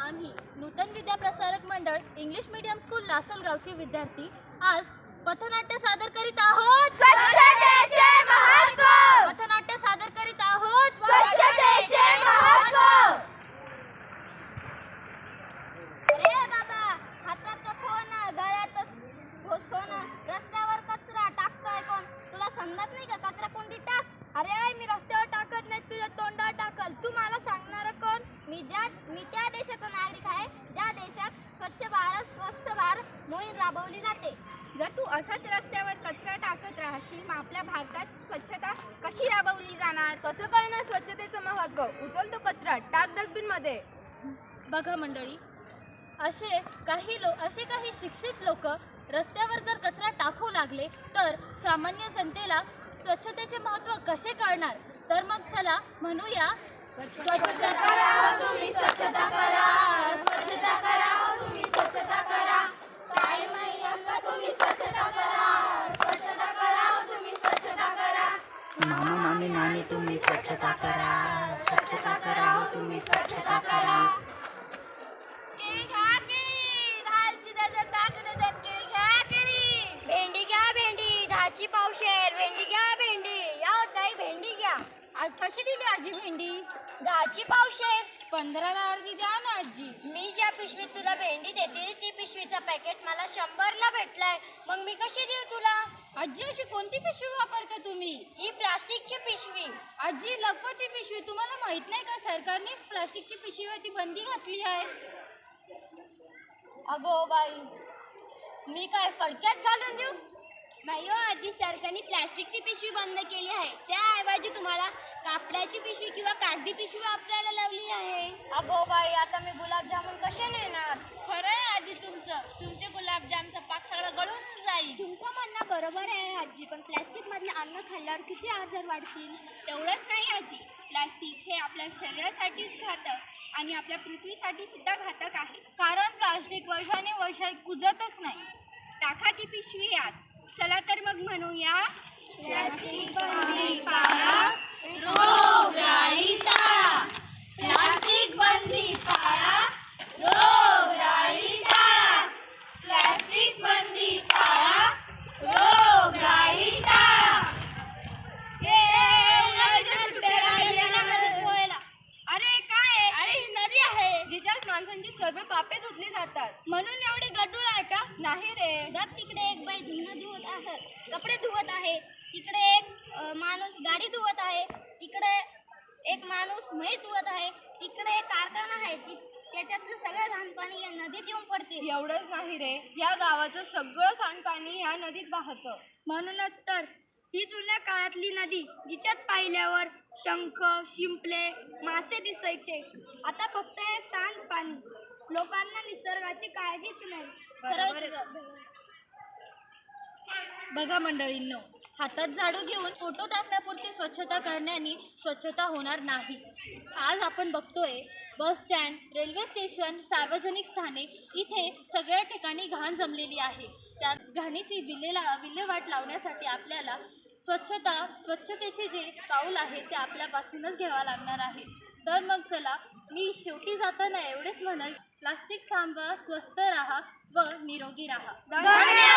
आम्ही नूतन Vidya Prasarak Mandal English medium school लासलगावचे विद्यार्थी आज पथनाट्य सादर करीत आहोत स्वच्छतेचे महत्त्व. पथनाट्य सादर करीत आहोत स्वच्छतेचे महत्त्व. अरे बाबा, हातात फोन, गळ्यात सोनं, रस्त्यावर कचरा टाकतोय कोण? तुला समजत नाही का? कचरा कोणती टाक. अरे मी रस्त्यावर टाकत नाही, तुझ्या तोंडावर टाकल. तू मला सांगणार कोण? मी त्या देशाचा नागरिक आहे ज्या देशात स्वच्छ भारत स्वस्थ भारत मोहीम राबवली जाते. जर तू असाच रस्त्यावर कचरा टाकत राहशील मग आपल्या भारतात स्वच्छता कशी राबवली जाणार? कसं कळणार स्वच्छतेचं महत्त्व? उचल तो कचरा, टाक डस्टबिनमध्ये. बघा मंडळी, असे काही शिक्षित लोक रस्त्यावर जर कचरा टाकू लागले तर सामान्य जनतेला स्वच्छतेचे महत्त्व कसे कळणार? तर मग चला म्हणूया, स्वच्छता करा हो तुम्ही, स्वच्छता करा, स्वच्छता करा हो तुम्ही, स्वच्छता करा, ताई माई अक्का तुम्ही स्वच्छता करा, स्वच्छता करा हो तुम्ही, स्वच्छता करा, मामा मामी नानी तुम्ही स्वच्छता करा, स्वच्छता करा हो तुम्ही, स्वच्छता करा. भेंडी घ्या भेंडी, 10ची पावशेर. भेंडी घ्या भेंडी, या ताई भेंडी घ्या. कशी दिली आजी भेंडी? 10ची पावशेर. 15 द्या ना आजी. मी ज्या पिशवीत तुला भेंडी देते ती पिशवीचा पॅकेट मला 100ला भेटलाय, मग मी कशी देऊ तुला? आजी अशी कोणती पिशवी वापरता तुम्ही? ही प्लास्टिकची पिशवी. आजी लपवती पिशवी. तुम्हाला माहित नाही का सरकारने प्लास्टिकची पिशवीवरती बंदी घातली आहे? अगो बाई, मी काय फडक्यात घालून देऊ? नाही हो आजी, सरकारने प्लास्टिकची पिशवी बंद केली आहे. त्याऐवजी तुम्हाला कापडाची पिशवी किंवा कागदी पिशवी वापरायला लावली आहे. अगो बाई, आता मी गुलाबजामुन कसे नेणार? खरं आहे आजी तुमचे गुलाबजामचा पाक सगळा गळून जाईल. तुमचं म्हणणं बरोबर आहे आजी, पण प्लॅस्टिक मधले अन्न खाल्ल्यावर किती आजार वाढतील? तेवढंच नाही आजी, प्लास्टिक हे आपल्या शरीरासाठीच घातक आणि आपल्या पृथ्वीसाठी सुद्धा घातक आहे. कारण प्लास्टिक वर्ष कुजतच नाही. टाका ती पिशवी यात. चला तर मग म्हणूया, प्लास्टिक बंदी पाळा, रोगराई टाळा. प्लास्टिक बंदी पाळा, रोगराई टाळा. प्लास्टिक बंदी पाळा, रोगराई टाळा. अरे काय? अरे ही नदी आहे. जिच्यात माणसांची सर्व पापे धुतली जातात. म्हणून एवढी गढूळ आहे का? नाही रे. बघ, तिकडे एक बाई धुणं धुवत आहे, कपडे धुवत आहे. तिकडे एक माणूस गाडी धुवत आहे. तिकडे एक माणूस म्हैस धुवत आहे. तिकडे एक कारखाना आहे, त्याच्यातलं सगळं घाणपाणी या नदीत येऊन पडते. एवढंच नाही रे, या गावाचं सगळं सांडपाणी या नदीत वाहतं. म्हणूनच तर ही जुन्या काळातली नदी, जिच्यात पाहिल्यावर शंख, शिंपले, मासे दिसायचे, आता फक्त हे सांडपाणी. लोकांना निसर्गाची काळजीच नाही. बघा मंडळींनो, हातात झाडू घेऊन फोटो टाकण्यापुरती स्वच्छता करण्याने स्वच्छता होणार नाही. आज आपण बघतोय बस स्टँड, रेल्वे स्टेशन, सार्वजनिक स्थाने इथे सगळ्या ठिकाणी घाण जमलेली आहे. त्या घाणीची विल्हेवाट लावण्यासाठी आपल्याला स्वच्छतेचे जे पाऊल आहे ते आपल्यापासूनच घ्यावा लागणार आहे. तर मग चला, मी शेवटी जाताना एवढेच म्हणेल, प्लास्टिक थांबवा, स्वस्थ राहा व निरोगी राहा. धन्यवाद.